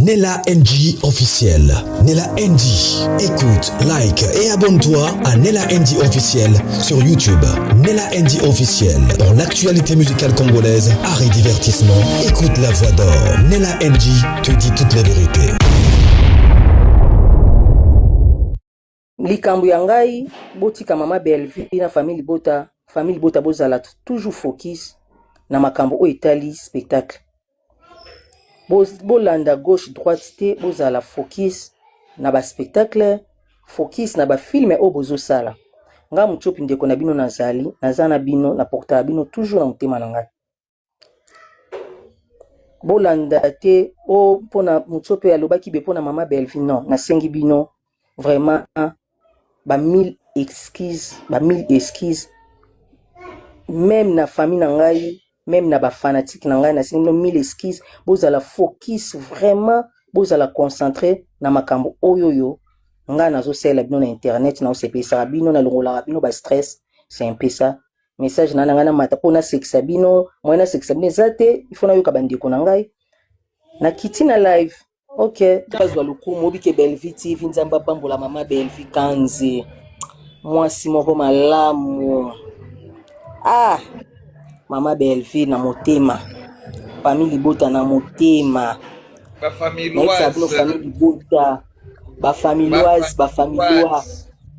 Nella NG officiel. Nella NG. Écoute, like et abonne-toi à Nella NG officiel sur YouTube. Nella NG officiel. Pour l'actualité musicale congolaise, art et divertissement, écoute la voix d'or. Nella NG te dit toute la vérité. Likambu yangai botika mama Belvi na famille bota bozala toujours focus na makambo o Italie spectacle. Bolanda gauche droite te bozala focus na ba spectacle, focus na ba film o bozo sala. Nga muchopi ndeko na bino nazali, nazana bino na porta bino toujours na mutema na ngai. Bolanda te o pona muchopi alobaki be pona mama Belvi non, na sengi bino vraiment ba mille excuses, même na famille na ngai, même na ba fanatique na ngai na sengi mille excuses, bozala focus vraiment, bozala concentré na makambo oyoyo nga nazo sela bino na internet na osepesa bino na longola bino ba stress, c'est un peu ça. Message na nga na mata pona sexa bino, moyena sexa bino zate, il faut na yoka bandeko na ngai na kiti na live. Ok, bazwa lukumu bike Belvi TV nzamba bambola mama Belvi kanze. Mwasi moko malamu. Ah, mama Belvi na motema. Famille bota na motema. Ba familioise. Famille bota. Ba familioise, ba familioa.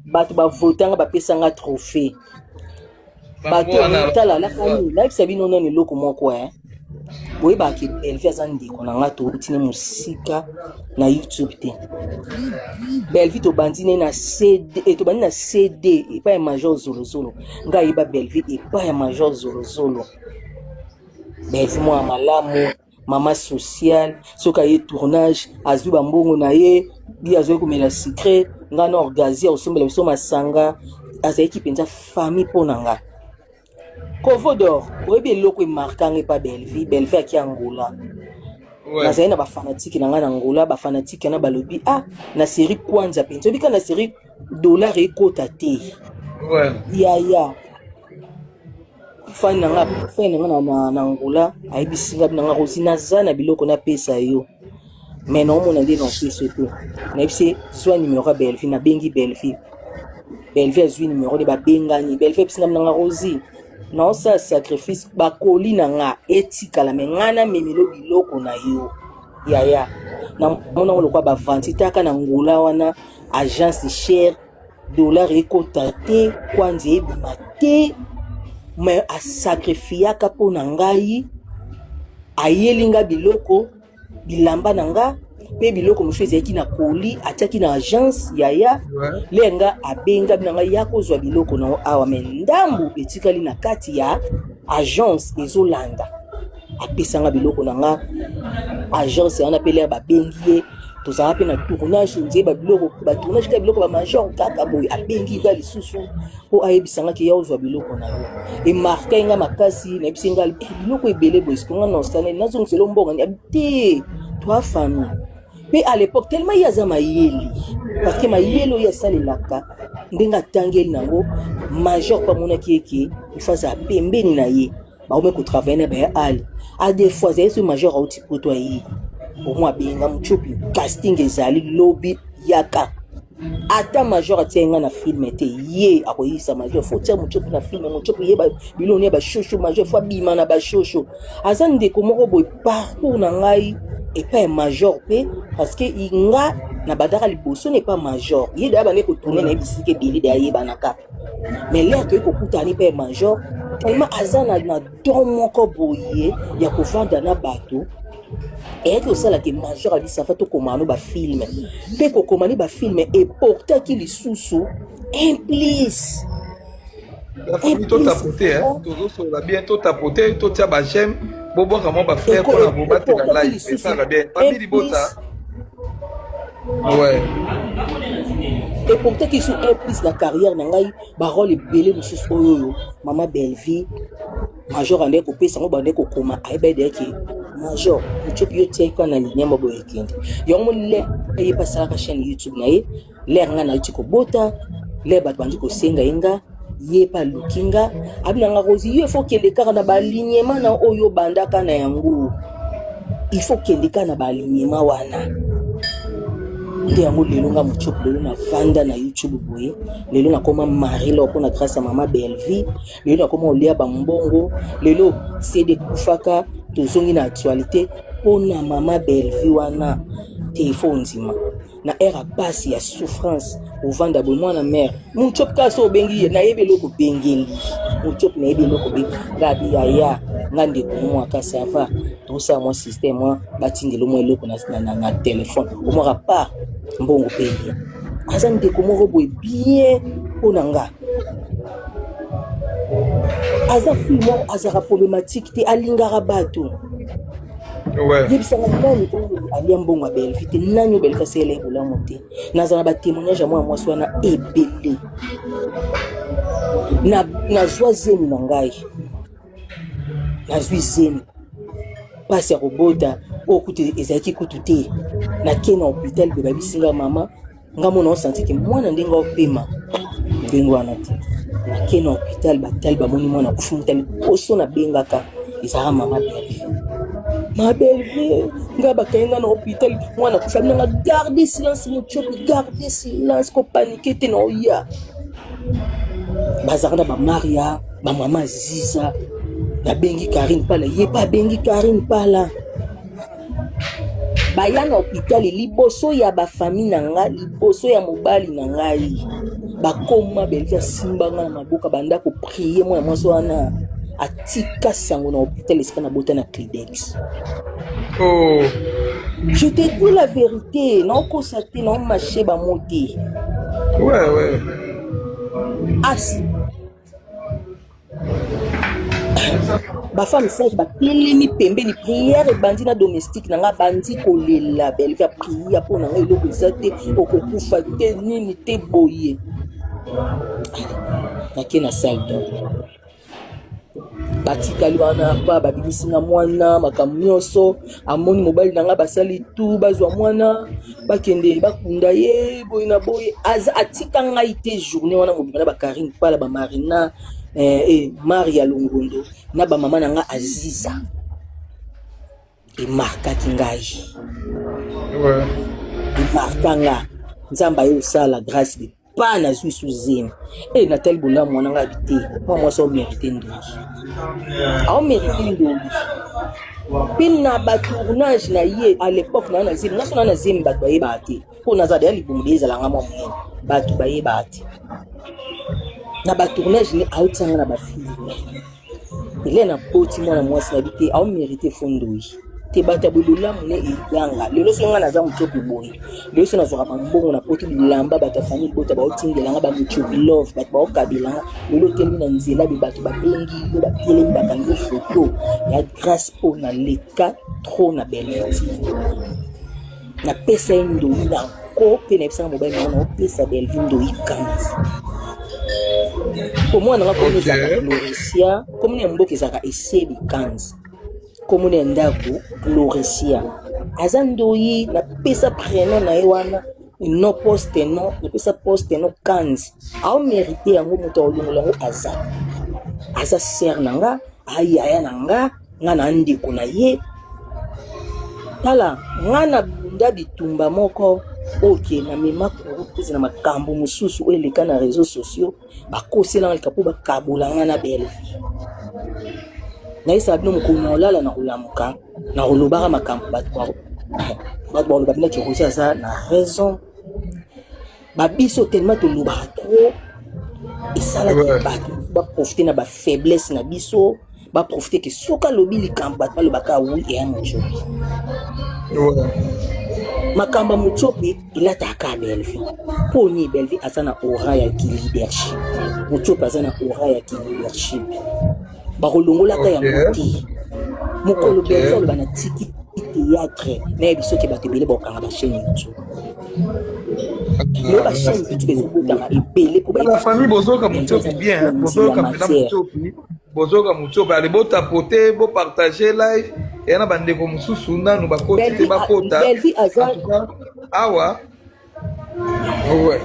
Bato ba votanga ba pesanga trophée. Bato tala la famille, live sabino nani loko moko Boye ba ki Belvi azandi ko na ngato tine musika na YouTube te. Belvi to bandine na CD et to bandine na CD et pas major zolo. Nga iba Belvi et pas major zolo. Belvi mo malamu, mama social, soka ye tournage, azuba mbongo na ye, bi azo ko mela secret, nga na orgazi au sombela biso masanga, azaki penza famille ponanga. Kovo d'or, oyebi eloko emarkange pa Belvi aki Angola. Nazali na ba fanatique na nga na Angola, ba fanatique na balobi na série kwanza penzo bika na série dollar ekota te. Ya. Fan na na Angola, aibi singa na nga rozina zana biloko na pesa yo. Mais non mon andi non pesa te. Na ipse zwa numéro Belvi na bengi Belvi. Belvi azwi numéro de ba bengani, Belvi singa na nga rozi. Non ça sacrifice bakoli na nga etika la mengana memelo biloko na yo ya na mona lokwa ba vantitaka na ngula wana agence cher dollar ekota te kwanza ebima te mais a sacrifiaka po na ngai ayelinga biloko bilamba na nga pe biloko mfezi yaki na koli ataki na agence ya lenga abenga binanga ya kozwa biloko na awa mendambu etikali na kati ya agence ezolanda apesanga biloko na nga agence yana pele ba bengie to za pe na tournage nje ba biloko ba tournage ka biloko ba major kaka boy abengi ba lisusu po ayebisanga ki ya ozwa biloko na yo e marka nga makasi na bisinga biloko ebele boy skonga na ostane nazo ngelo mbonga ni abite toi famille. Mais à l'époque, tellement il y a Mayeli. Parce que Mayelo y a ça les laka. Ndenga tangel nango. Major pas mon qui il faut ça pembe ni na ye. Ba ome ko travailler na ba ali. A des fois c'est major auti pour toi yi. Pour moi benga mchopi casting ezali lobby yaka. Ata major atenga na film te ye akoyisa major faut tia mchopi na film mchopi ye ba biloni ba shosho major faut bima na ba shosho. Azande ko moko boy parcours na ngai. Et pas un major pe parce que inga na badara liboso n'est pas major il doit aller ko tourner na bisike bili derrière banaka mais là que ko kutani pa major tellement azana na don moko boye ya ko vanda na bato et que ça la que major ali ça fait to komano ba film pe ko komani ba film et pourtant qui li susu implice la famille tout tapoter toujours sur la bien tout tapoter tout tia ba j'aime bobo comment ba faire pour la bomba te la live et ça va bien famille bota et pourtant qu'ils sont implice la carrière na ngai ba rôle ebele mususu oyo mama Belvi major ande ko pesa ngo bande ko koma aibede ki major uchopi yo tia na ligne mabo ekende yo mo le e pasala ka chaîne YouTube na ye le nga na chiko bota le bat bandi ko senga inga ye pa lukinga abinanga rozi yo faut que le car na ba alignement na oyo bandaka na yango il faut kende ka na baalignement wana nde yango lelo nga Muchope lelo na vanda na YouTube boye lelo nakoma marilo mpona grâce ya mama Belvi lelo nakoma olia bambongo lelo sede kufaka tozongi na actualité mpona mama Belvi wana telefone nzima na era pasi ya souffrance ovanda boye mwana mère Muchope kasi obengi ye nayebi eloko bengeli Muchope nayebi eloko bengi gabi yaya nga ndeko mwaka sava tosala mwa système mwa batindelo mwa eloko na telefone omwaka pa mbongo peye aza ndeko moko boye bien mpona nga aza fille moko azaka problématique te alingaka bato yebisanga nani oyo alia mbongo ya Belvi te nani oyo Belvi asala ebolamu te nazala na batémoignage ya mwana mwasi wana ebele nazwa zemi na ngai nazwi zemi pasi ya kobota oyo kutu ezalaki kutu te nake na hôpital be babisinga mama nga mona osenti ke mwana ndenge opema ndenge wana te nake na hôpital batali bamoni mwana kufu motali oso nabengaka ezalaka mama Belvi Belvi nga bakayenga na hôpital mwana kufa binanga garde silence Muchope garde silence kopanike te na oya bazalaka na bamaria bamama Ziza nabengi Karine Pala ye pa bengi Karine Pala baya na hôpital liboso ya bafamille na nga liboso ya mobali na ngai bakoma Belvi asimbanga na maboka banda koprier mwana mwasi wana atika sango na hôpital esika na bota na Clidex. Oh. Je te dis la vérité, non constaté, non marché ba monté. Ouais. As. Ba femme sage ba telemi pembe ni prière et bandi na domestique na nga bandi kolela Belvi a prier pour na eloko ezate okokufa te nini te boye. Nakena saldo. Batikali wana pa babibisinga mwana makambo nyonso amoni mobali nanga basali tu bazwa mwana bakende bakunda ye boye na boye aza atika ngai te journée wana mobimana ba Karine Pala ba Marina Maria Longondo na ba mama nanga Aziza marquaki ngai marquanga nzamba yo sala grâce de pas na zui suzine Nathalie Bola mwana nga habité moi ça mérité ndongi a mérité ndongi pina ba tournage na ye à l'époque na zim na sona na zim ba baye bati pour na zade libumuleza la ngama mwe batu baye bati na ba tournage ni autanga na ba fille ile na poti mwana mwasi habité a mérité fondoi te bata bodola mune iganga lelo songa na za Muchope boy lelo sona zoka mbongo na poti bilamba bata famille bota ba otingelanga ba Muchope love bata ba okabilanga lelo tembi na nzela be bata ba bengi ba telemi ba kango photo ya grâce pour na leka trop na Belvi na pesa ndo na ko pe na pesa mobile na pesa Belvi ndo ikanzi pour moi na ko ni za Gloria comme ni mboke za ka esebi kanzi comme on ndako Gloria azandoyi na pesa prénom na ewana no poste no na pesa poste no kanzi a mérité yango moto olongola ngo aza ser nanga aya nanga ngana ndiko na ye tala ngana bunda bitumba moko oke na mema kurukuzi na makambo mususu eleka na réseaux sociaux bakosela likapo bakabola ngana Belvi na isa bino mukuna olala na kulamuka na kolobaka makambo bato balo babina kikosa za na raison babiso tellement tolobaka trop esalaki bato baprofite na bafaiblesse na biso baprofite ke soka lobi likambo bato balobaka wi eya Muchope makambo Muchope elataka Belvi poni Belvi aza na aura ya leadership Muchope aza na aura ya leadership bakolongolaka yango te mokolo Belvi bana tiki théâtre na yebiso ke bato ebele bakanga ba chaîne YouTube ba chaîne YouTube ezobotanga ebele po la famille bozoka Muchope bien bozoka Muchope bozoka Muchope ale botapote bo partager live et na bandeko mususu nanu bakoti bakota Belvi aza awa ouais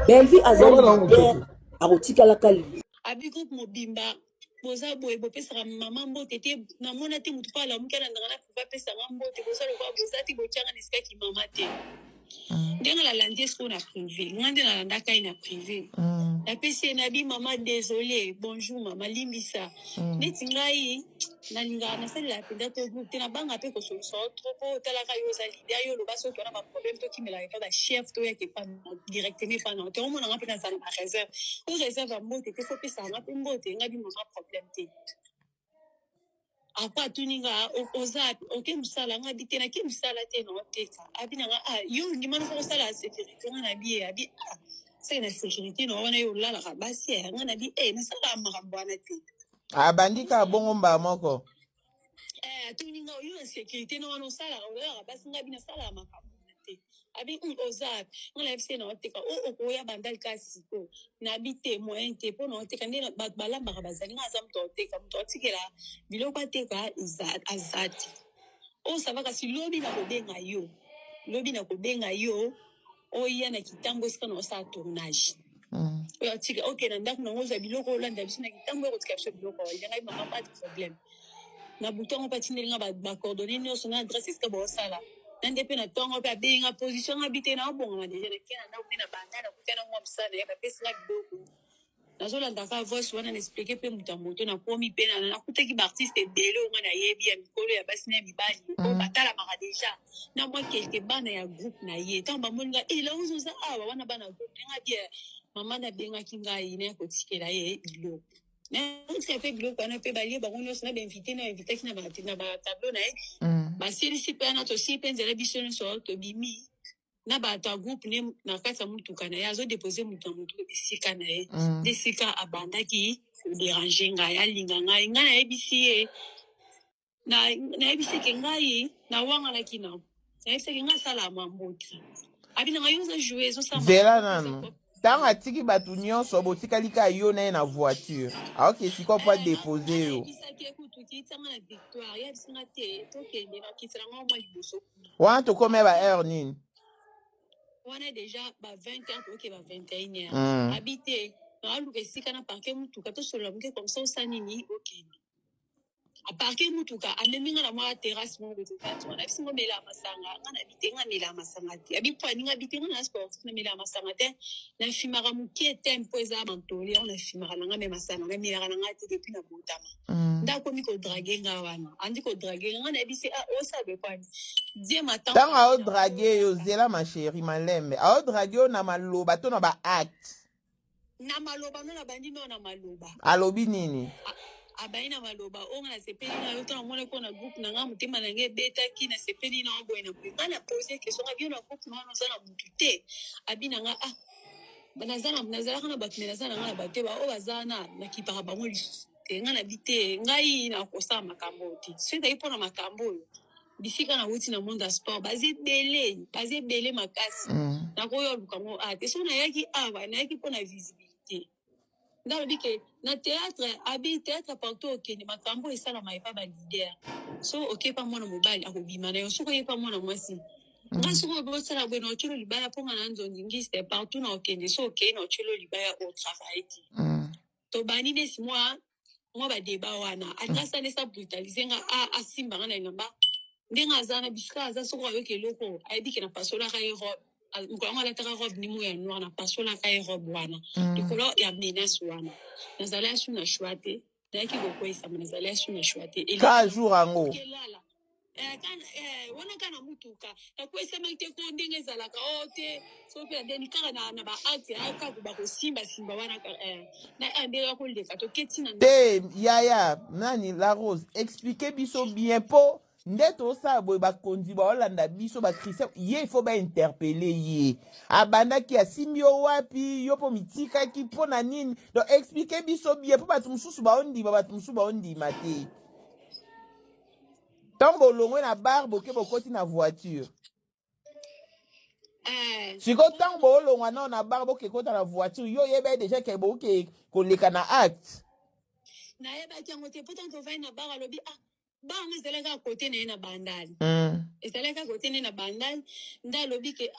Belvi aza akotikalaka abi groupe mobimba boza boye bopesaka mama mbote te namona te mutu pala muke na ndanga na pouvoir pesanga mbote boza lokwa boza te botianga na esika kimama te ndenge nalandi esiko na privé nga nde nalandaka ye na privé napesi ye nabi mama désolé bonjour mama limbisa neti ngai nalingaka nasalela mpenza to groupe te nabanga mpe kosolusa tro po otalaka yo oza lider yo oloba soki wana baproblème tokimelaka epa bachef toyaka epa directement epa na te omonanga mpe nazala na réserve o réserve ya mbote te fo pesaka mpe mbote ngabi mama problème te apa tuninga oza oke musala nga bi te na ke musala te na oteka abi nanga yo ndima na kosala sécurité nga na bi abi c'est na sécurité na wana yo lala ka basi nga na bi nasala makambo wana te bandika bongo mba moko tuninga yo na sécurité na wana osala ka basi nga bi na sala makambo te abi oza nga na bisi na oteka okoya bandali kasi ko na bi te moyen te po na oteka nde bato balambaka bazali nga aza moto oteka moto otikela biloko ateka azati osava kasi lobi na kobenga yo oya na kitambo esika na osala tournage oyo atika okenda ndako nango ozwa biloko olanda biso na kitambo ekotika biso biloko olinga mama pas de problème na butongo mpe atindelinga bacoordonné nyonso na adresse esika baosala nande mpe na ntongo mpe abenga position nga bite na obongama deja nakena ndako mpe na banda nakutana mwa mosala ya bapesinga biloko nazolandaka voice wana naexplike mpe moto ya moto nakomi mpe nakutaki baartiste ebele onga nayebi ya mikolo ya basi na ya mibali oyo batalamaka deja na mwa quelque bana ya groupe na ye ntango bamoninga laozoza awa wana bana groupe nenga bie mama nabengaki ngai naya kotikela ye biloko naotika mpe biloko wana mpe balie bango nyonso na bainvité na invitaki na batableau na ye basilisi mpe wana tosili mpe nzela biso nyonso tobimi na bato ya groupe ne na kati ya mutuka na ye azodepose moto ya motu esika na ye nde esika abandaki koderange ngai alinga ngai nayebisi ye nayebisi ke ngai nawanganaki na nayebisi ke ngai asala mamboki abi nanga yo oza joue ezozela nanu ntango atiki bato nyonso botikali ka yo na ye na voiture aokesika mpo adepose yo tukitanga na victoire yabisinga te tokende nakiselanga mwa liboso wana tokome ba heure nini wana deja ba 20 heures toke ba 21 heures habité naluka esika na parke mutuka tosolola muke comme ça osanini okende aparke mutuka ameminga na mwa terrasse mo betokati wana bisingo mela masanga nga na bitenga mela masanga te abi pani nga bitenga na sport na mela masanga te na fimaka muke tempo eza mantoli on na fimaka nga me masanga na mela nga te depuis na botama ndako mi ko draguer nga wana andi ko draguer nga na bisi osabe kwani die matin tanga o draguer yo zela ma chérie malembe o draguer na maloba to na ba acte na maloba no na bandi no na maloba alobi nini abai na maloba onga na sepeli na yo tana mwana ko na groupe na nga mutema na nge betaki na sepeli na oboye na boye nga na pose question nga bio na groupe na oza na mutu te abi na nga nazalaka na bato me naza na nga na bato ba oyo baza na kipaka bango lisusu te nga na bi te ngai na kosala makambo te soki ezali mpo na makambo oyo bisika na wuti na monde ya sport baza ebele makasi nakoyo lukango te so nayaki awa nayaki mpo na visibilité ndalobi ke na théâtre abi théâtre partout okende makambo esalama epa balider so okepa mwana mobali akobima na yo soki oyepa mwana mwasi nga soki obosala boye na otyelo libaya mponga na nzongingiste partout na okende so okei na otyelo libaya otravaille te tobani nesi mwa badeba wana alingasala esa brutalize nga asimbanga na elamba ndenge aza na bisika aza soki ayoka eloko ayebike na pasolaka ye robe mokolo yango alataka robe nimo ya noir na pasolaka ye robe wana likolo ya menace wana nazali asu na shwa te nayaki kokweyisama nazali asu na shwa te ka jour yango wana kaka na mutuka nakwesamaki te ko ndenge ezalaka te so mpe ndeni kaka na baacte kaka bakosimbasimba wana na ndenge akoleka toketi na te yaya nani la rose explique biso bien po nde tosala boye bakonzi baolanda biso bakristian ye ifo bainterpele ye abandaki asimbi yo wapi yo mpo mitikaki mpo na nini donc explique biso bien mpo bato mosusu baondima te ntango bolongwe na bar boke bokoti na voiture siko ntango boolongwa nao na bar boke kota na voiture yo yeba deja ke boke koleka na acte nayebaki yango te po ntango tovai na bar alobi Ba on ezalaka à côté na ye na bandali. Ezalaka à côté na ye na bandali. Nda lobi ke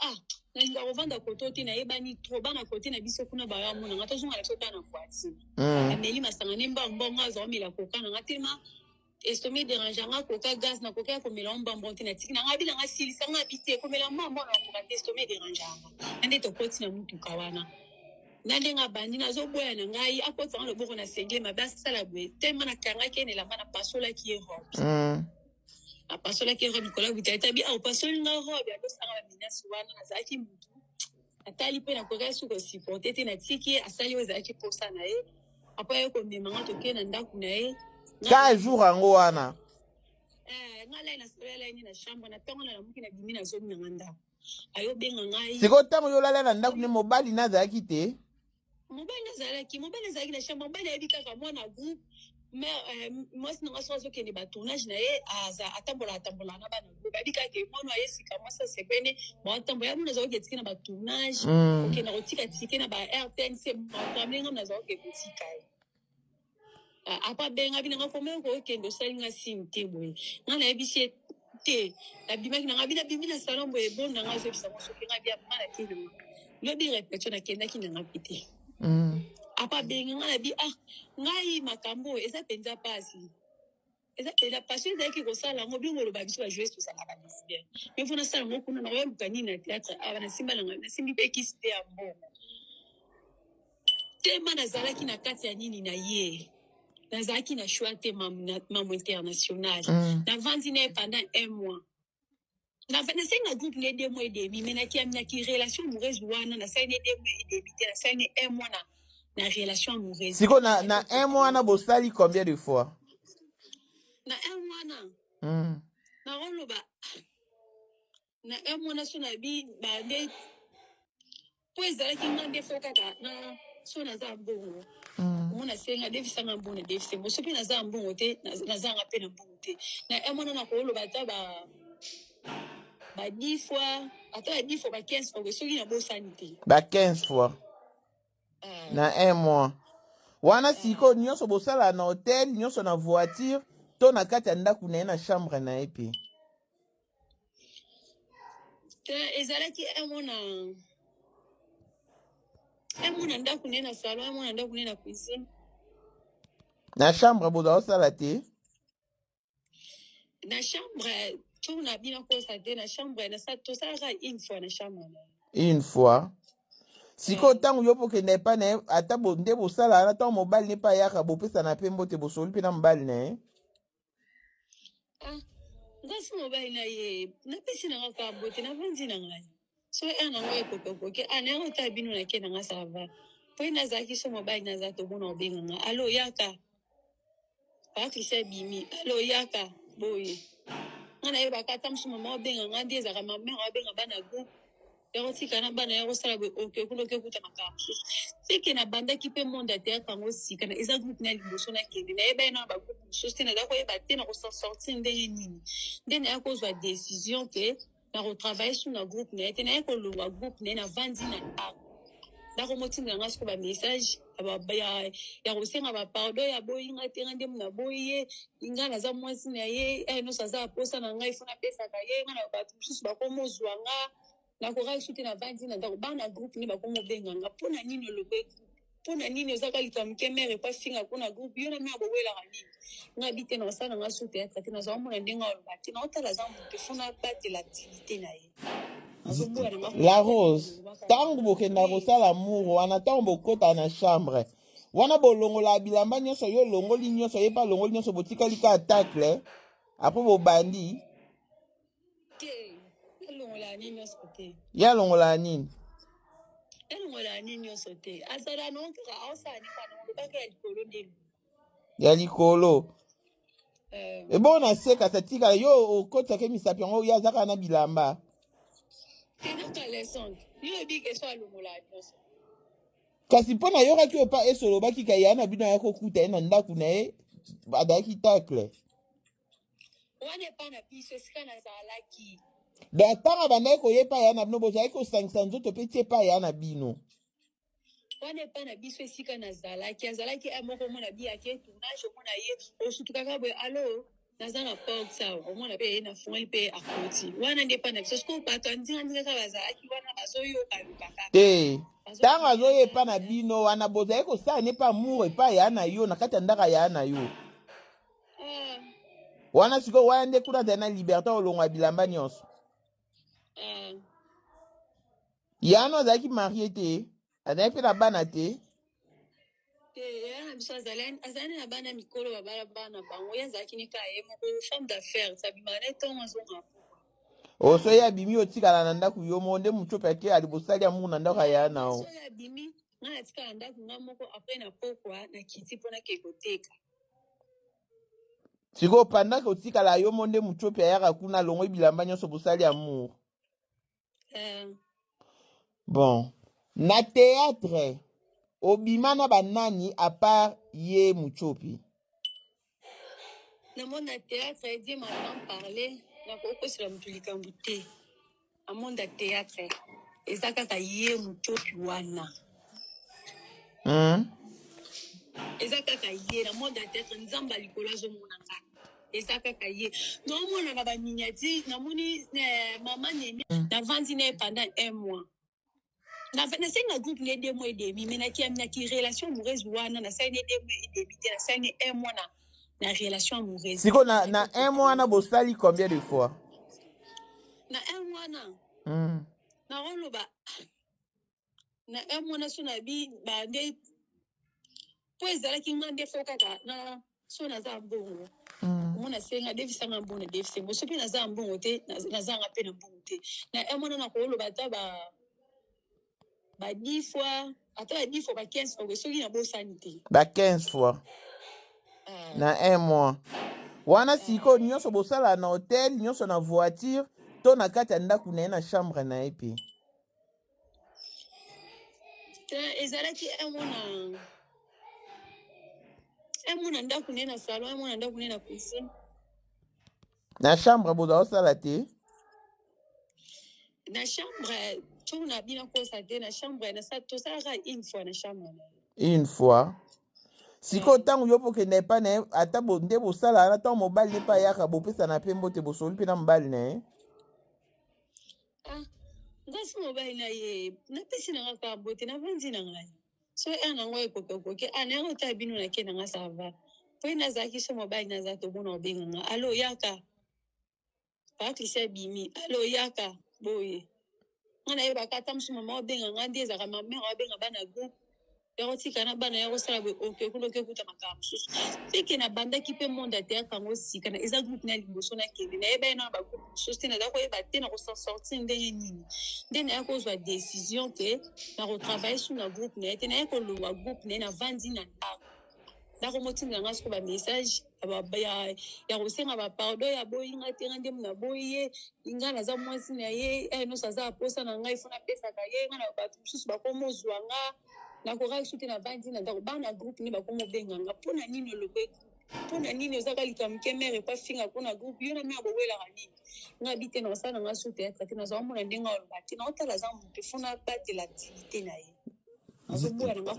na linga kovanda koto te na yebani trop bana côté na biso kuna ba ya mona ngata zonga la sota na voiture. Ameli masanga ne mbongo azomela koka na ngatima estomac dérange nga koka gaz na koka ko mela mbambo te na tiki na ngabi na ngasili sanga bite ko mela mbambo na koka estomac dérange nga. Ande to koti na mutu kawana. Nande nga bandi na zo boya na ngai akota ngalo boko na sengle mabasa sala bwe tema na kanga kene la mana pasola ki Europe. A pasola ki Europe kola butata bi au pasola nga Europe ya dosanga ba minasi wana na zaki mutu. Atali pe na koka su ko supporter te na tiki asali o zaki posa na ye. Apa yo ko memanga to ke na ndaku na ye. Ka jour ango wana. Ngala na sola ni na chambre na tongo na muki na bimi na zo nganda. Ayo benga ngai. Siko tango yo lala na ndaku ne mobali na zaki te. Mobali zaki na chambre mobali ebika ka mwana groupe mais moi sinanga so ke ni ba tournage na ye atambola na bana groupe ebika ke mwana yesika moi ça c'est bene moi tambola mwana zo ke tikina ba tournage ok na rotika tikina ba RTNC moi tamlinga na zo ke kutika apa benga binanga komeko ko kendo salinga simte boy ngana ebisi te abimaki na ngabina bimina salon boy bon na ngazo bisa mo soki ngabia mala kino lobi répétition na kenda ki na ngapite apa benga ngana bi ngai makambo eza penza pasi ezaki kosala ngo bingolo ba biso ba jouer sur ça la bien mais fona sala ngo kuna na yo mukani na théâtre na simba na simbi pe kisite ya mbongo tema nazalaki na kati ya nini na ye nazalaki na choix te mambo international navandi na ye pendant 1 mois nasenga groupe ne 2 mois et demi mais nakiaminaki relation amoureuse wana nasali ne 2 mois et demi te nasali ne 1 mois na relation amoureuse siko na 1 mois na bosali combien de fois na 1 mois na nakoloba na 1 mois na so na bi bande po ezalaki nga nde fo kaka na so naza mbongo mona senga defisanga mbongo defisengo so mpe naza mbongo te nazanga mpe na mbongo te na 1 mois na nakoloba ata ba 10 fois ata ba 10 fois ba 15 fois soki na bosani te ba 15 fois na 1 mois wana siko nyonso bosala na hotel nyonso na voiture to na kati ya ndaku na ye na chambre na ye mpe ezalaki 1 mois na ndaku na ye na salon 1 mois na ndaku na ye na cuisine na chambre boza osala te na chambre to na bina kosa te na chambre tosalaka 1 fois na chambre na une fois siko ntango yo bokende epai na ye ata nde bosala wana ntango mobali ne mpe ayaka bopesana mpe mbote bosoli mpe na mobali na ye ngasi mobali na ye napesi nanga kaka mbote navandi na ngai so nango ekokokoke nayango ta bino nake nanga sava po ye nazalaki so mobali naza tobona obenganga alo yaka bakrisia bimi alo yaka boye nga nayebaka ata mosu mama obenganga ndi ezalaka mamere obenga bana groupe yakotika na bana yakosala boye okekuna okekuta makambo mosusu seke nabandaki mpe monde ya théâtre yango sika eza groupe na liboso nakende nayebai na bagroupe mosusu te naza koyeba te na kosortir ndenge nini nde naya kozwa décision ke na kotravaille sur na groupe na ye te naye kolongwa groupe na ye navandi na ndako nakomotindela nga siko bamessage ya kosenga bapardon ya boyinga te nga nde mona boyi ye nga naza mwasi na ye nyonso aza aposa na ngai fo napesaka ye nga na bato mosusu bakomozwa nga nakokaki so te navandi na ndako bana groupe nde bakomobenganga mpona nini olobe mpona nini ozaka lika moke mere epa finga mpona groupe yo na me abowelaka nini nga bi te na osala nga so teatre te nazwa mona ndenge oloba te naotala za mote fo nabatela activité na ye la rose ntango bokenda kosala muro wana ntango bokota na chambre wana bolongola bilamba nyonso yo olongoli nyonso ye mpe alongoli nyonso botikali ka atacle apres bobandi ye alongolaka nini elongola nini nyonso te azala nokaka aosala nikanolobaka ya likolo ndeni ya likolo ebo naseka satikala yo okotisaka misapi yango yo azaka na bilamba kasi mpo nayokaki opa esolobaki ka ya na bino ya kokuta ye na ndako na ye azalaki tacle wana epa na biso esika nazalaki da ntango bandaki koyepa ya na bino bozalaki kosangisa nzoto mpe tie epa ya na bino wana epa na biso esika nazalaki azalaki moko mona biyaki tournage omona ye osutukaka boye alo naza na porte sawa omona mpe ye na fungoli mpe akoti wana nde epa na biso siko bato andinga kaka bazalaki wana bazoyokayoka kaka te ntango azoyepa na bino wana bozali kosala ne pa amour epai ya na yo na kati ya ndaka ya na yo wana sikoyo wana nde kuna azali na liberté olongwa bilamba nyonso yano azalaki marie te azali mpe na bana te yana biso azali na bana mikolo babala bana bango ye azalaki nika ye moko femme d'affaires sabimaka na ntongo azonga oso ye abimi otikala na ndako yo moko nde motu mpe ake ali bosali amour na ndako ya na o soki abimi ngai natikala ndako nga moko apres na pokwa na kiti mpona ke koteka sikoyo pandaka otikala yo mo nde motu mpe ayaka kuna alongwe bilamba nyonso bosali amour bon na théâtre obima na banani apart ye Muchopi na monde ya théâtre edi maman parler nakokosela motu likambo te na monde ya théâtre eza kaka ye Muchopi wana eza kaka ye na monde ya théâtre nzambe ya likolo azomona nga eza kaka ye naomona na baminiati namoni mama nene navandi na ye pendant 1 mois nasenga groupe ne 2 mois et demi mais naki relation amoureuse wana nasali ne 2 mois et demi te nasali ne 1 mois na relation amoureuse siko na 1 mois wana bosali combien de fois na 1 mois na roloba na 1 mois na so na bi bande po ezalaki nga nde fo kaka na so naza mbongo omona senga defisanga mbongo na defisengo so mpe naza mbongo te nazanga mpe na mbongo te na 1 mois na koloba ata ba 10 fois ata ba 10 fois ba 15 fois soki na bosani te ba 15 fois na 1 mois wana siko nyonso bosala na hotel nyonso na voiture to na kati ya ndako na ye na chambre na ye mpe ezalaki 1 mois na ndako na ye na salon 1 mois na ndako na ye na cuisine na chambre bozala osala te na chambre ntongo na bina kosa te na chambre tosalaka 1 fois na chambre une fois sikoyo ntango yo mpo okende epai na ye ata nde bosala na ntango mobali ne mpe ayaka bopesana mpe mbote bosoli mpe na mobali na ye ngasi mobali na ye napesi nanga kaka bote navandi na ngai so nango ekokokoki nayanga ota bino nake nanga sava mpo ye nazalaki so mobali naza tobona obenganga alo yaka patricia abimi alo yaka boye nga nayebaka ata mosu mama obenganga ndi ezalaka mamere obenga bana groupe yakotika na bana ya kosala boye okekuna okekuta makambo mosusu seke nabandaki mpe monde ya théâtre yango sika eza groupe na liboso nakende nayeba ye na bagroupe mosusu te naza koyeba te na kosortir ndenge nini nde naya kozwa décision ke nakotravaille su na groupe na ye te naye koloba groupe na ye navandi na ndako ndako motindela nga siko bamessage ya kosenga bapardon ya boyinga te nga ndemu na boyi ye nga naza mwasi na ye nyonso aza aposa na ngai fo napesaka ye nga na bato mosusu bakomozwa nga nakoka su te navandi na ndako bana groupe ni bakomobenganga mpona nini olobe mpona nini ozaka likambo ke mere epa finga mpona groupe yo na mere bowelaka nini nga bi te na kosala nga su te ata te nazala mona ndenge oloba te naotala za motu fo nabatela activité na ye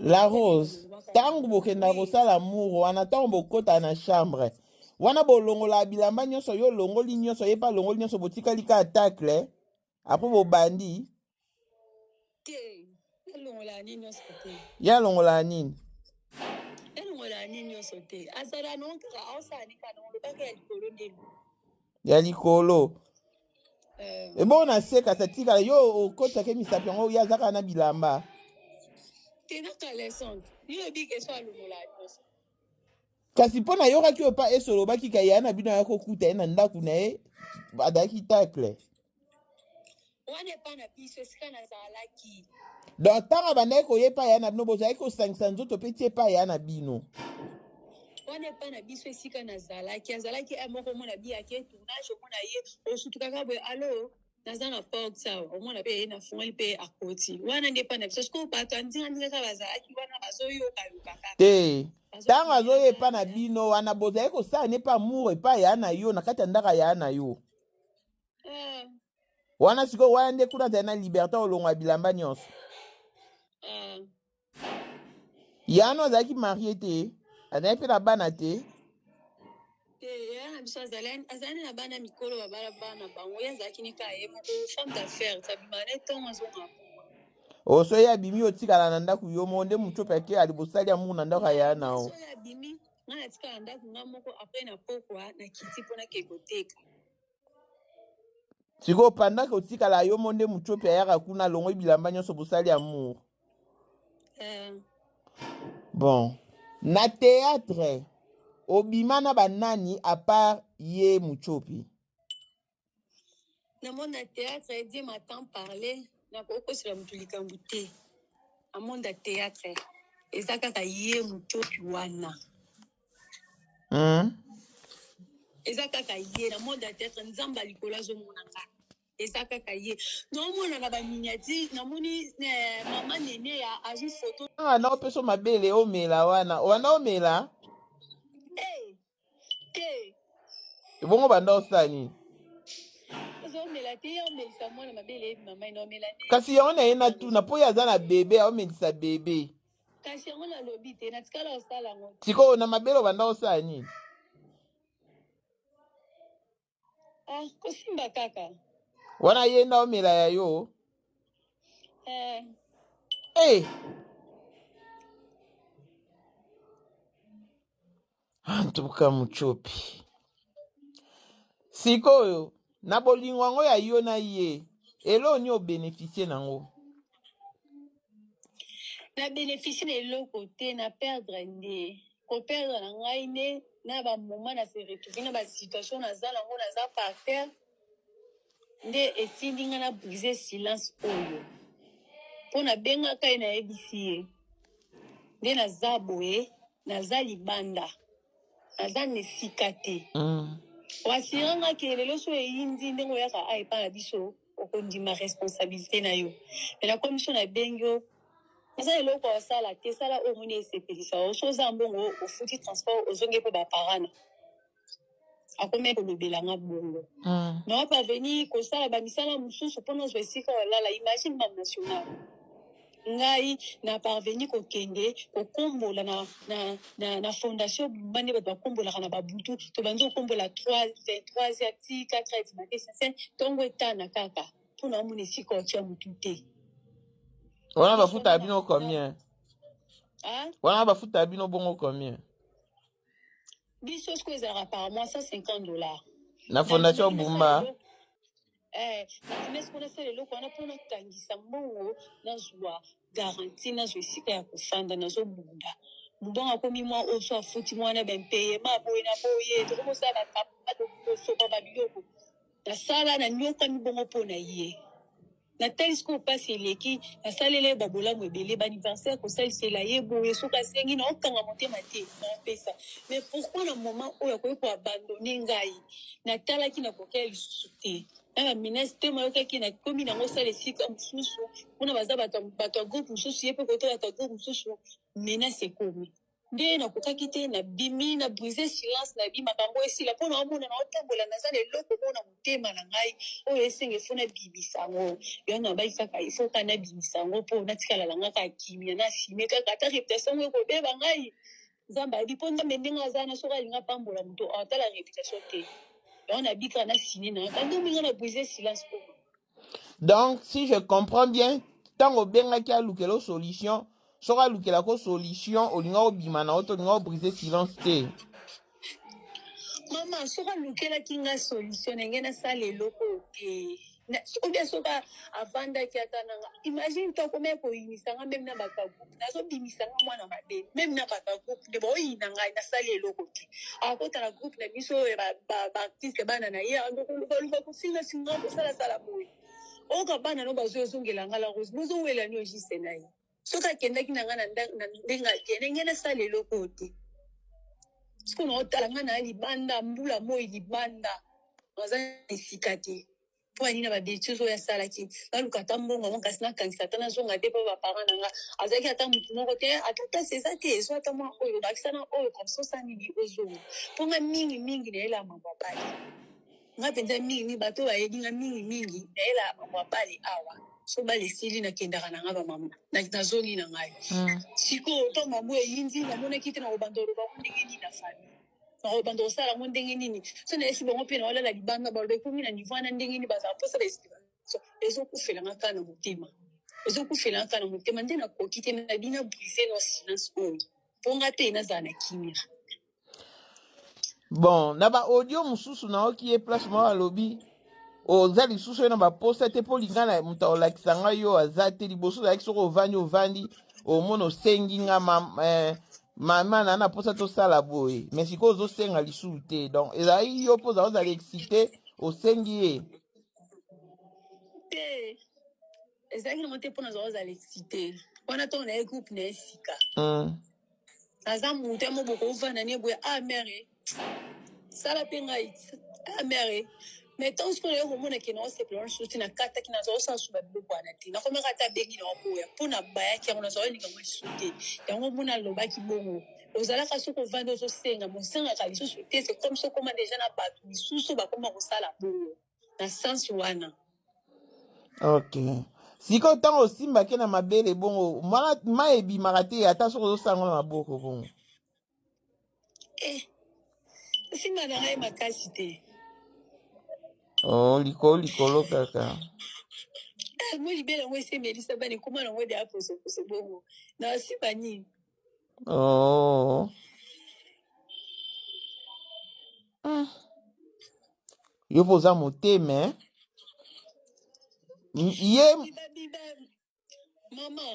la rose ntango bokenda kosala amour wana ntango bokota na chambre wana bolongola bilamba nyonso yo olongoli nyonso ye mpe alongoli nyonso botikali ka atacle apres bobandi yalongola nini nyonso te yalongola nini yalongola nini nyonso te azala nokaka aosanika nongolobaka ya likolo ndelo ya likolo ebo naseka satikala yo okotisaka misapi yango oyo azaka na bilamba tenaka lesonte yoyebi keso alongola nyonso kasi mpo nayokaki oyo mpa eso olobaki ka ya na bino ya kokuta ye na ndako na ye azalaki tacle wana epa na biso esika nazalaki donc ntango bandaki koyepa ya na bino bozalaki kosangisa nzoto mpe tie epa ya na bino wana epa na biso esika nazalaki azalaki moko omona biyaki tournage omona ye osutukaka boye alo naza na porte sawa omona mpe ye nafungoli mpe akoti wana nde epa na biso sikoyo bato andingandingaka bazalaki wana bazoyokayoka kaka te ntango azoyepa na bino wana bozalaki kosala ne mpe amour epai ya na yo na kati ya ndaka ya na yo wana sikoyo wana nde kuna azali na liberté olongwa bilamba nyonso yano azalaki marie te azalaki mpe na bana te mwana biso azali na bana mikolo babala bana bango ye azalaki ni ka ye moko femme d'affaires tabima ne ntongo azonga oso ya bimi otikala na ndako yo mo nde muchope ake ali bosali ya mungu na ndako aya nao so ya bimi nga natikala ndako nga moko apres na pokwa na kiti mpona ke koteka siko pendant que otikala yo mo nde muchope ayaka kuna longo bilamba nyonso bosali ya mungu bon na théâtre obima na banani à part ye muchope na monde ya théâtre Dieu m'attend parler na kokosela mutu likambo te na monde ya théâtre eza kaka ye muchope wana eza kaka ye na monde ya théâtre nzamba likolo azomona nga eza kaka ye nomona na baminiature namoni mama nene ya agi photo na opeso mabele omela wana wana omela bongo banda osani omela te ye omelisa mwana mabele mama ina omela te kasi yango na ye na tuna mpo ye aza na bebe aomelisa bebe kasi yango nalobi te natikala osala yango sikoyo na mabele obanda osala nini kosimba kaka wana ye nda omela ya yo antuka muchopi sikoyo na bolingo yango ya yo na ye eloni obeneficie nango na bénéficie na eloko te na perdre nde koperdre na ngai nde na bamoma na se retrouve na basituation naza nango naza par terre nde esindi nga na brise silence oyo mpo nabengaka ye nayebisi ye nde naza boye naza libanda naza na esika te wasiranga ke lelo so eyindi ndenge oyaka epa na biso okondima responsabilité na yo me nakomi so nabengi yo eza eloko osala te sala oyo moni esepelisa yo so oza mbongo ofuti transport ozongi mpo baparana akomi kolobelanga bongo na opaveni kosala bamisala mosusu mpona ozwa esika olala imagine mam national ngai na parveni kokende kokombola na fondation bande bato bakombolaka na babutu tobandi kokombola 23 ya ti 4 ya timate sensen ntongo etana kaka mpona omona esika otia motu te wana bafuta ya bino combien wana bafuta ya bino bongo combien biso siko ezalaka par mois $150 na fondation bumba nafinesi mpona sala eloko wana mpona kangisa mbongo nazwa garanti nazwa esika ya kofanda nazobunda mbongo akomi mwa oyo so afuti mwana bempeye maboye na boye tokomosala basopa babiloko nasala nanyokami bongo mpona ye natali sikoyo mpasi eleki nasalele babolamu ebele baaniversaire kosalisela ye boye soki asengi naokanga motema te naopesa mais pourquoi na moment oyo akoki koabandone ngai natalaki nakokia lisusu te na baminasi te mayokaki nakomi nango osala esika mosusu mpona baza bato ya groupe mosusu ye mpe koto bato ya groupe mosusu menasi ekomi nde nakokaki te nabimi na brise silence nabi makambo esila mpona omona naotambola naza na eloko mona motema na ngai oyo esenga efo nabimisa yango yo nabaki kaka ifo ka nabimisa yango mpo natikala na kaka kimia nasime kaka ata reputation ngo ekobeba ngai nzambe ayebi mpo nzambe ndenge aza na soki alinga pambola moto atala reputation te yango nabikaka nasine na kandi ominga na brise silence mpo donc si je comprends bien ntango obengaki alukela solution soki alukelako solution olinga obima na yo to olinga obrise silence te mama soki alukelaki nga solution ndenge nasala eloko te obia soki avandaki ata nanga imagine tokomea koyinisanga meme na bato ya groupe nazobimisanga mwana mabe meme na bato ya groupe nde baoyina ngai nasali eloko te akota na groupe na biso oyo baartiste bana na ye baluka kosingasinga kosalasala boye oyoka bana no bazoezongela nga la rose bozowelani ogise na ye soki akendaki na nga na ndenge akende nge nasala eloko te siko naotala nga na libanda mbula moi libanda naza esika te mpo ani na babétise oyo asalaki naluka ata mbongo yango kasi nakangisa ata nazonga te mpo baparent na nga azalaki ata motu moko te ata place eza te ezwa ata mwa oyo bakisana oyo komso sa nini ozonga mpo nga mingimingi nayela mambo abali nga mpenza mingi bato bayebi nga mingimingi nayela mambo abali awa so bale esili nakendaka na nga bamama nazongi na ngai sikoyo ntango mambo eyindi namonaki te na kobanda oloba ngo ndenge nini na famille na bando osala ngo ndenge nini so na esi bango mpe na olala libanda baloba ekomi na niveau wana ndenge nini bazala mposa baexplication ezokufelanga kaka na motema ezokufelanga kaka na motema nde nakoki te na bina brise no silence oyo mpo nga te nazala na kimia. Bon, na ba audio mususu na oki e place mwa alobi oza lisusu oyo na baposta te mpo lingana moto aolakisa ngai yo aza te liboso ozalaki soki ovandi omona osengi nga mama na posta tosala boye mais sikoyo ozosenga lisusu te donc ezalaki yo mpo ozala excité osengi ye te ezalaki nango te mpo nazala ozala excité wana ntongo na ye groupe na ye sika naza moto ya moboko ovanda ne boye mere sala mpe ngai mere mais tant sikoyo naye komona ke na osepela lisusu te nakataki nazala osala su babiloko wana te nakomaka ata bengi na oboya mpo na bayaki yango nazala olinga ngo lisusu te yango mona alobaki bongo ozalaka soki ovandi ozosenga mosengaka lisusu te c'est comme so koma deja na bato misusu bakoma kosala bongo na sens wana. ok sikoyo ntango osimbaki na mabele bongo mai ebimaka te ata soki ozosala na maboko bongo simba na ngai makasi te likolo kaka mo libela yango esemelisa bana ekoma nango de aposoposo bongo na simba nini yo mpo oza motema ye mama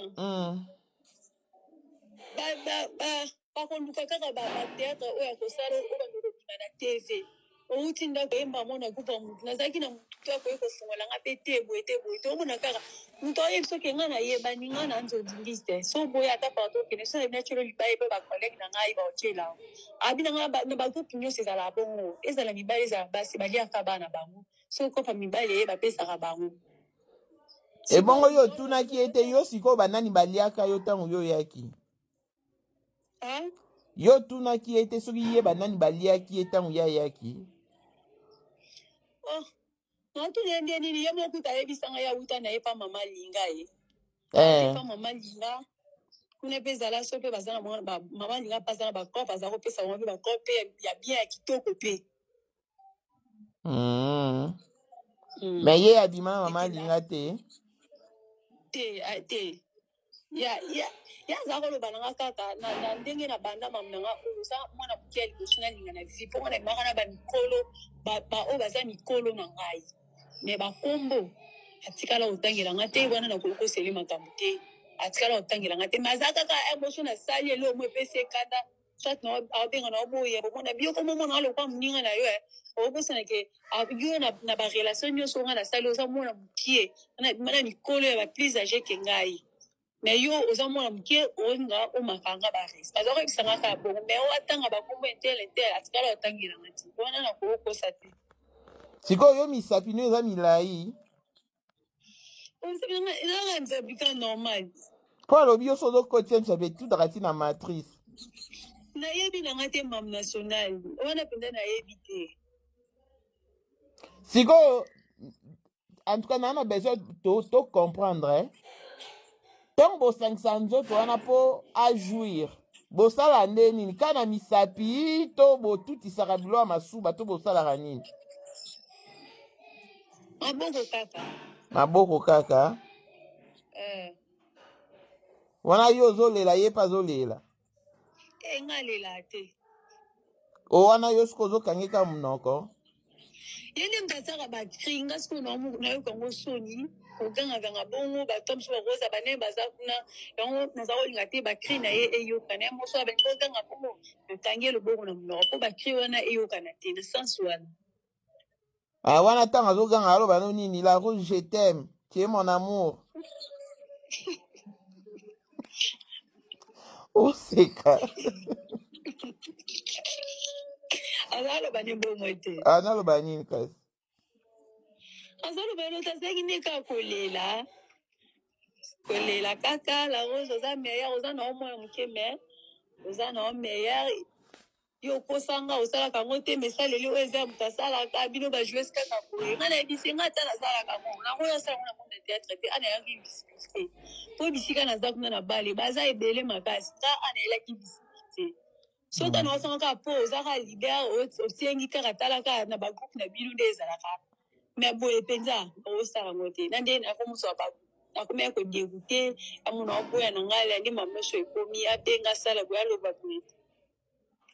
bakoluka kaka bateatre oyo ya kosala oyo bandokokima na tv outi ndako oyemba mona kupa mutu nazalaki na mutu akoyi kofungolanga mpe te boye te omona kaka mutu ayebi soki ngai nayebani ngai na nzodingi te so boye ata parto okende so nayebi natyelo libaye mpe bakolege na ngai baotyela abi na ngai na bagroupe nyonso ezala bongo ezala mibale ezala basi baliaka bana bango so kopa mibale ye bapesaka bango ebongo yo otunaki ete yo sikoyo banani baliaka yo ntango yo oyaki yo tunaki ete soki ye banani baliaki ye ntango ye ayaki natuna nde nini ye mokuta ayebisanga ya uta na ye pa mama linga ye pa mama linga kuna mpe ezala so mpe baza na mama linga mpe aza na bacope aza kopesa bango mpe bacope mpe ya bien ya kitoko mpe mais ye abima na mama linga te ya aza koloba nanga kaka na ndenge na banda mamu nanga oyo oza mwana moke ya liboso nalinga na vi mpo mwana ebimaka na bamikolo oyo baza mikolo na ngai me bakombo atikala kotangelanga te wana nakoki koseli makambo te atikala kotangelanga te me aza kaka emoso nasali elomo epesi ekanda soit aobenga na oboye bomona bioko momona alokwa moninga na yo okobosanake yo na barelation nyonso nga nasali oza mwana mokie mana mikolo ya baplis age ke ngai me yo oza mwana mokie olinga omakanga bares aza koyebisanga kaka bongo me oatanga bakombo intel atikala kotangelanga te wana nakokosa te sikoyo yo misapi no eza milai nanga nzabi ka normal mpo alobi yo so ozokotia misapi etutaka ti na matrice nayebi nanga te mam national wana mpenza nayebi te sikoyo en tout cas naa na besoin tocomprendre ntongo bosangisa nzoto wana mpo ajouir bosala nde nini ka na misapi to botutisaka bilo ya masuba to bosalaka nini maboko kaka wana yo ozolela ye mpe azolela nga lela te o wana yo soki ozokangika monoko ye nde moto asaka bakri nga soki nayokango soni kokangakanga bongo bato mosusu bakoza bane baza kuna yango naza kolinga te bakri na ye eyokana ye moso abangi kokanga bongo natangi eloboko na monoko mpo bakri wana eyokana te na sens wana wana ntango azoganga aloba no nini la rouge je t'aime tu es mon amour oseka azaloba ne bongo te naloba nini kasi azaloba elota azalaki nde kaka kolela kaka la rose oza meilleur oza na omwana moke me oza na meilleur yo okosanga osalaka yango te mesaleli oyo eza moto asalaka bino bajoues kaka boye nga nayebisi nga ata nasalaka ngo nango oyo asala ngo na monde théâtre te anayaki visibilité mpo bisika naza kuna na bale baza ebele makasi nga anayelaki visibilité So quand on s'en va pose à leader au tiengi karatala na ba groupe na bilu des alaka. Mais boye penza au saramote. Nande na ko muso ba akomea ko dégoûté amuna boya na ngala ndi mameso ekomi abenga sala boya lo ba boye.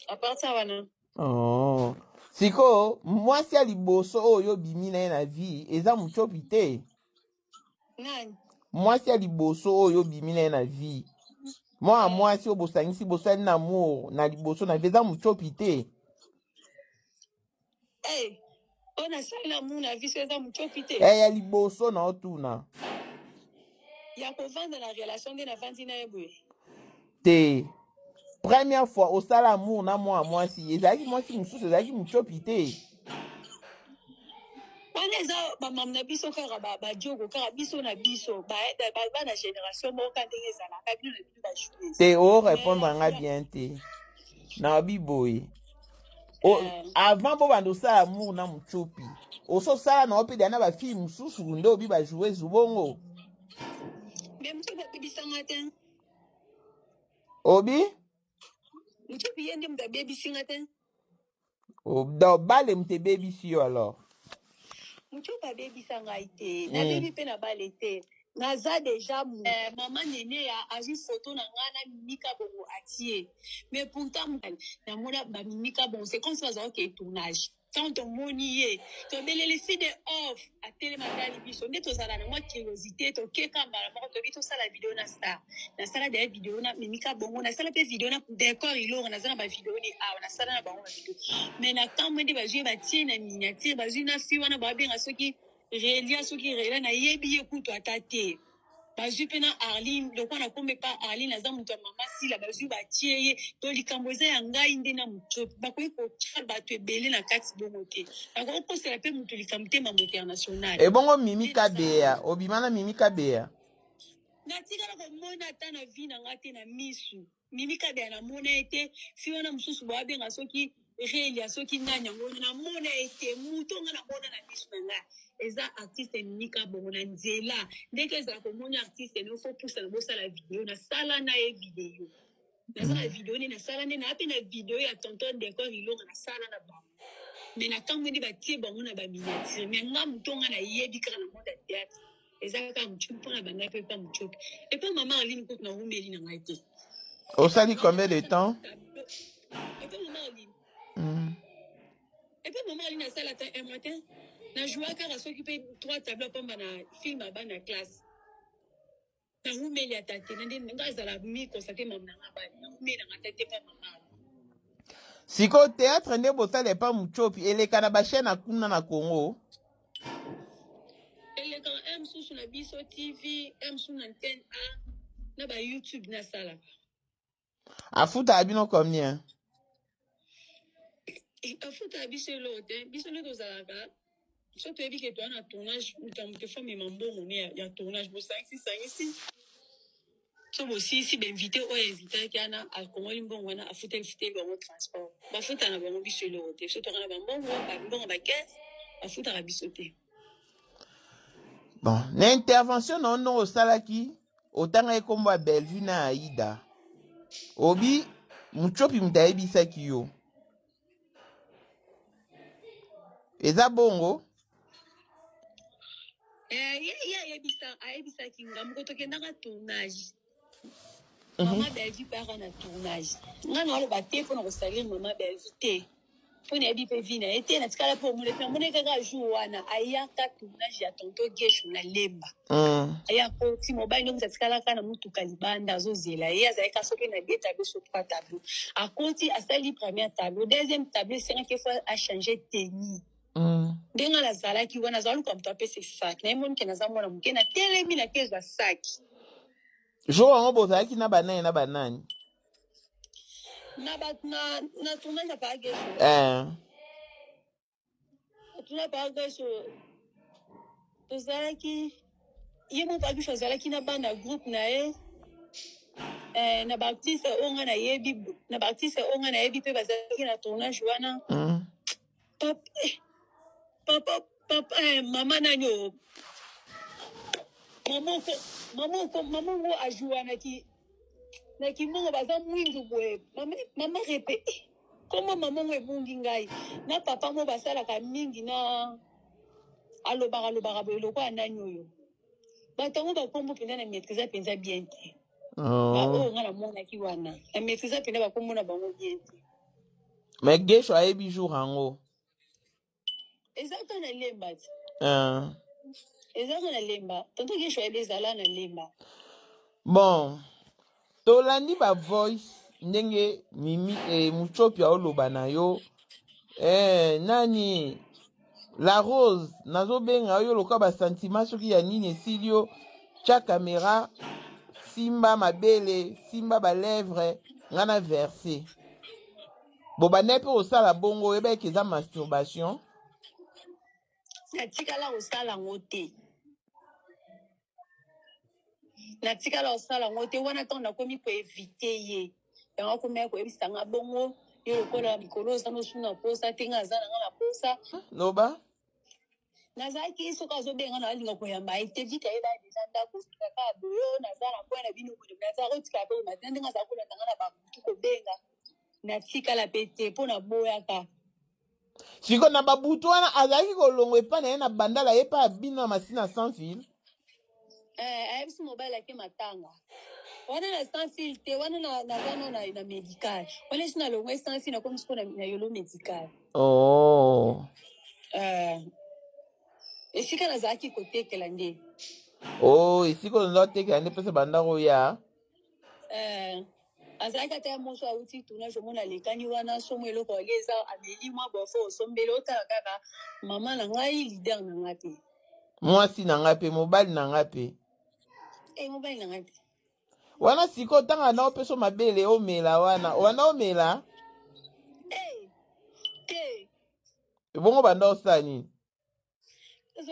À part ça wana. Oh. Siko, mwasi ya liboso oyo bimi na ye na vie, eza muchopi te. Nani? Mwasi ya liboso oyo bimi na ye na vie. Mwasi oyo bosangisi bosali na amour na liboso na vie, eza muchopi te. Eh, on a sali na mu na vie so eza muchopi te. Ya liboso na otuna. Ya ko vanda na relation de na vandi na yeboye. Te. Première fois au sala amour na mwasi, ezalaki mwasi mususu ezalaki muchopi te. Wana eza bamam na biso kaka bajogo kaka biso na biso bana génération moko ndenge ezalaka bino na bino bajoueuse te o répondre anga bien te na biboye avant bo bando sala amour na muchopi oso sala na ope na ba fille mususu nde obi ba joueuse bongo mais muchopi abebisanga te obi muchopi ye nde mutu abebisinga te da bale mute bebisi yo alors muchopi abebisanga te nabebi mpe na bale te naza déjà maman nene azwi photo na nga na mimika bongo atie mais pourtant namona bamimika bongo c'est comme si bazalaki tournage quand tomoni ye tobeleli fi de off atelemaka biso nde tozala na mwa curiosité tokeka mbala moko tobi tosala video na star nasala dea video na mimika bongo nasala mpe video na décor ilongo naza na bavideo ni awa nasala na bango bavideo mais na kamwe nde bazwi batie na miniature bazwi na fi wana babenga soki relia soki relia na yebi ye kutu ata te bazwi mpe na Arline lokwa na kombe pa Arline aza moto ya mama sila bazwi batie ye to likambo eza ya ngai nde na moto bakoki kotia bato ebele na kati bongo te bakoki kosela mpe moto likambo te mamo international ebongo mimika beya obima na mimika beya natikala komona ata na vi na nga te na misu mimika beya namona ete fi wana mosusu babenga soki relia soki nani yango namona ete moto nga namona na misu na nga eza artiste mimika bongo na nzela ndenge ezala komona artiste ne fo pusa na bosala video nasala na ye video nasala video nde nasala nde na mpe na video ya tonton décor ilonga nasala na bango mais na ntango nde batie bango na baminiature mais nga moto nga nayebi kaka na monde ya théâtre eza kaka mochopi mpona bangai mpe mpa mochopi epe mama aline kutu na rumeli na ngai te osali combien de temps epe mama aline epe mama aline asala ata un matin na joua kaka soki mpe 3 tableau pamba na film abana classe na rumeli ata te nande nga azala mikosake mama na nga bani na rumeli na nga ata te mpa mama siko théâtre nde bosala epa muchopi eleka na bachaîne akuna na Congo eleka mosusu na biso tv mosusu na antenne a na ba youtube nasalaka afuta bino combien afuta biso eloko te biso nde tozalaka so toyebi ke toa na tournage moto famema mbongo ne ya tournage bosangisi so bosisi bainvité oyo invitaki ana akongoli mbongo wana afuteli bango transport bafuta na bango biso eloko te so toka na bambongo bambongo bakese bafutaka biso te bon na intervention na ono osalaki otanga ekombo ya Bellevue na Aïda obi muchopi mutu ayebisaki yo eza bongo ye ayebisaki nga moko tokendaka tournage mama Bellevue para na tournage nga na oloba te mpona kosalir mama Bellevue te mpona yebi mpe vi na ye te natikala mpo omona mpe amona kaka jour wana ayaka tournage ya tonto gesho na lemba aya koti mobali nde moto atikalaka na motuka libanda azozela ye azalaka soki na 2 tableau so 3 tableau akoti asali première tableau deuxième tableau esengaki fo achange tenue ndenge nazalaki wana azaluka moto apesa saki naye monike naza mwana moke na telemi na kezwa saki jour yango bozalaki na banani na banani na tournage ya parageso tuna parageso tozalaki ye mo parageso azalaki na bana groupe na ye na baartiste oyo nga nayebi mpe bazalaki na tournage wana papa mama nani o mama ngo ajoue wanaki na kimongo baza mwindu boye mama repe comment maman mo ebungi ngai na papa mo basalaka mingi na alobaka boye loko anani oyo bato yango bakombo mpenza na maîtrise mpenza bien te oyo nga namonaki wana na maîtrise mpenza bakombo na bango bien te mais gesho ayebi jour yango eza ka na lemba ti eza ka na lemba tonto gesho ayebi ezala na lemba bon tolandi ba voice ndenge mimi muchopi aoloba na yo nani la rose nazobenga yo loka basentiment soki ya nini esili yo tia caméra simba mabele simba balèvre nga na verse bobane mpe osala bongo oyeba eke eza masturbation natikala kosala yango te natikala kosala yango te wana ntango nakomi koevite ye yango akomi koyebisanga bongo yo lokola mikolo oza nosuna posa te nga aza nanga na posa loba nazalaki soki azobenga na alinga koyamba ye te vite ayeba deja ndako kaka boyo naza na mpoya na bino boye nazala kotikala mpe matina ndenge azala kolandanga na babutu kobenga natikala mpe te mpo na boyaka siko na babutu wana azalaki kolongo epai na ye na bandala ye mpe abino na masina sans fil ayebisi mobali ake matanga wana na sans fil te wana naza no na médical wana esi nalongo sans fil nakomi siko na yolo médical esika nazalaki kotekela nde esika oza kotekela nde mpesa bandako ya azalaki ata ya moso awuti tournage omona lekani wana somo eloko wali eza ameli mwa bofo osombeli otala kaka mama na ngai lider na nga te mwasi na nga mpe mobali na nga mpe mobali na nga te wana siko ntanga na opeso mabele omela wana omela te ebongo banda osala nini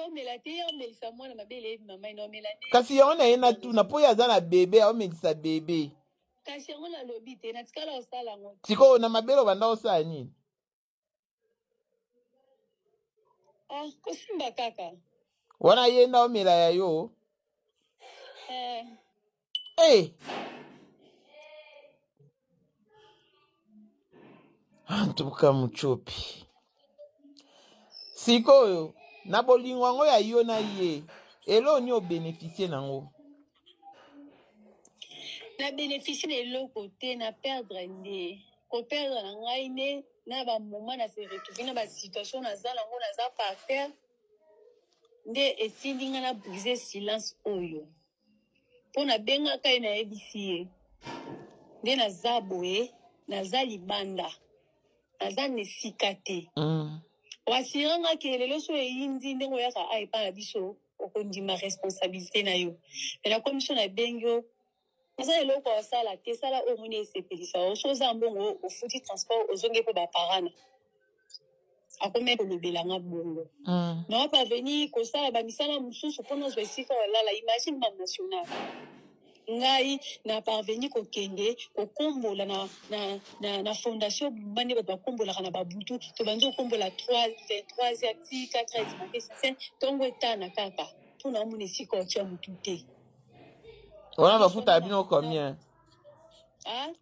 omela te omelisa mwana mabele ebi mama ina omela nde kasi yango na ye na tuna mpo ye aza na bebe aomelisa bebe kasi yango nalobi te natikala osala yango sikoyo na mabele obanda osala nini kosimba kaka wana ye nda omela ya yo antuka muchopi sikoyo na bolingo yango ya yo na ye eloni obeneficie nango na bénéficie na eloko te na perdre nde koperdre na ngai nde na bamoma na se retrouve na basituation naza nango naza par terre nde esili ngai na brise silence oyo mpo nabengaka ye nayebisi ye nde naza boye naza libanda naza na esika te wasiranga ke lelo so eyindi ndenge oyaka epai na biso okondima responsabilité na yo me nakomi so nabengi yo eza eloko osala te sala oyo moni esepelisa oso oza mbongo ofuti transport ozongi mpe baparana akomi kolobelanga bongo na parveni kosala bamisala mosusu mpona ozwa esika olala imagine ba national ngai na parveni kokende kokombola na fondation bande bato bakombolaka na babutu tobanzi kokombola 3 ti 4 dimate ntongo etana kaka mpona omona esika otia motu te wana bafuta bino combien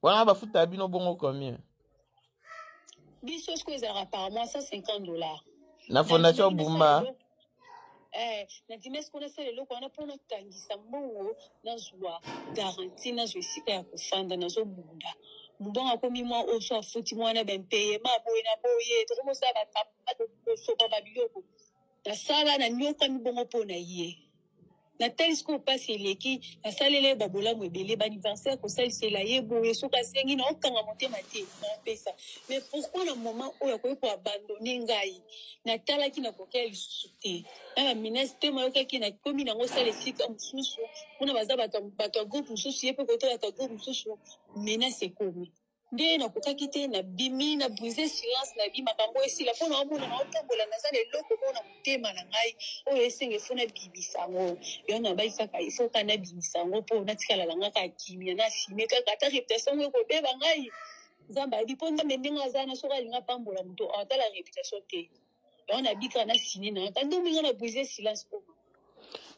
wana bafuta bino bongo combien biso siko ezalaka par mois $150 na fondation bumba na dimesi mpona sala eloko wana mpona kangisa mbongo nazwa garanti nazwa esika ya kofanda nazobunda mbongo akomi mwa oso afuti mwana bempeye maboye na boye tokomosala basopa babiloko nasala na nyokami bongo mpona ye natali sikoyo mpasi eleki nasalele babolamu ebele baaniversaire kosalisela ye boye soki asengi naokanga motema te naopesa mais pourquoi na moment oyo akoki koabandone ngai natalaki nakokia lisusu te na baminasi te mayokaki nakomi nango osala esika mosusu mpona baza bato ya groupe mosusu ye mpe koto bato ya groupe mosusu menasi ekomi nde nakokaki te nabimi na brise silence nabi makambo esila mpo na omona naotambola naza na eloko mpona motema na ngai oyo esenga efo nabimisa yango yo nabai kaka ifo ka nabimisa yango mpo natikala na nga kaka kimia nasime kaka ata réputation ngo ekobeba ngai nzambe ayebi mpo nzambe ndenge aza na soki alinga pambola moto atala réputation te yango nabikaka nasine na nga ndominga na brise silence oyo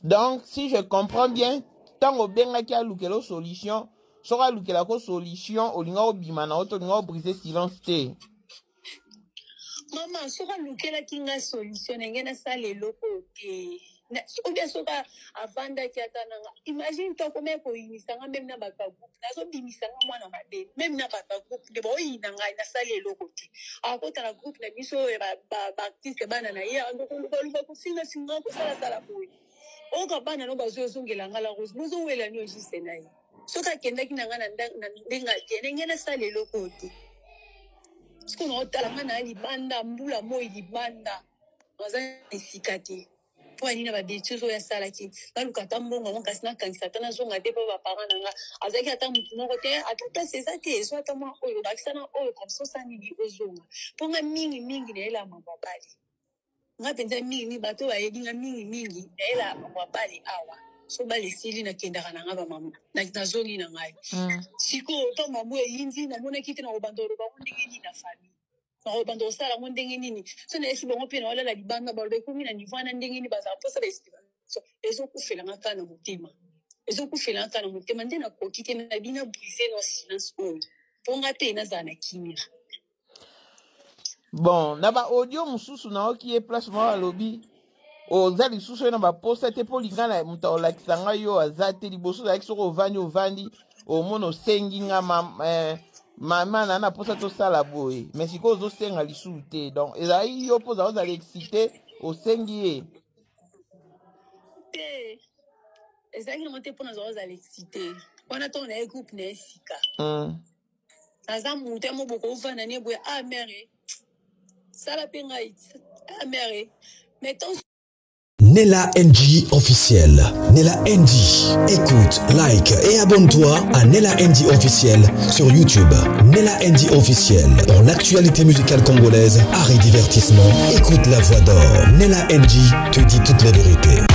donc si je comprends bien ntango obengaki alukela solution soka lukela ko solution olinga obima na oto olinga briser silence te. Mama soka lukela kinga solution ngena sale loko te. Ou bien soka avanda ki atananga. Imagine to ko meko inisanga même na ba groupe. Nazo bimisanga mwana mabe. Même na ba groupe de boy na ngai na sale loko te. Akota na groupe na biso ba artiste bana na ye ando ko singa ko sala boy. Oka bana no bazozongela ngala rose. Bozo wela ni ojise na ye. Soka kenda kinanga na ndenga kende ngena sale loko te. Siko no talanga na libanda mbula moi libanda. Waza esikati. Pour aller na des choses ya sala ki na lukata mbongo ngo kasi na kanisa tana zonga te pa ba parents nanga azaki ata mutu moko te atata sezate so ata mwa oyo bakisana oyo comme ça ça ni ozonga ponga mingi na ela mababali nga penza mingi bato ba yedinga mingi na ela mababali awa so bale sili na kenda kana nga ba mama na zoni na ngai siko to mamu yinzi na mona kiti na obandoro ba ndenge na famille na bando sala mo ndenge nini so na esi bongo pe na wala la libanga ba be kumi na niveau na ndenge nini baza posa ba esi so ezokufela ngaka na mutima nde na koki te na bina briser no silence oyo ponga te na zana kimia. Bon na ba audio mususu na oki e place mo alobi oza lisusu na ba posta te po lingana muta olakisanga yo azate liboso la kisoko ovandi omono sengi nga mama na posa to sala boy mais siko zo senga lisu te donc ezai yo poza oza l'excité o sengi te ezai no te pona zo oza l'excité wana to na groupe na esika aza mutu mo boko vana ne boy mère sala penga mère mais ton Nella NG officiel. Nella NG. Écoute, like et abonne-toi à Nella NG officiel sur YouTube. Nella NG officiel. Pour l'actualité musicale congolaise, art et divertissement, écoute la voix d'or. Nella NG te dit toutes les vérités.